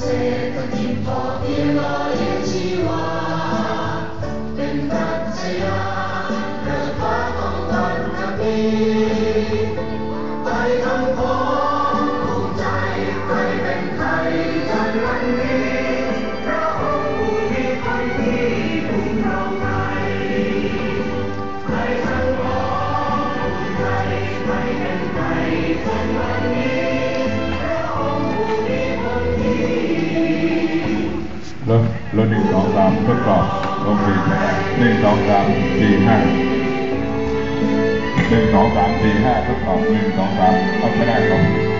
เศรษฐกิจพอเพียงรอเลี้ยงชีวาเป็นปรัชญาเกิดฟ้าต้องการระบีไปทำของภูมิใจใครเป็นใครจนวันนี้พระองค์ผู้มีพันที่คุ้มครองไทยไปทำของภูมิใจใครเป็นใครจนวันนี้รถ1 2 3ทดสอบโอเค1 2 3 4 5 1 2 3 4 5ทดสอบ1 2 3เอาไม่ได้ครับ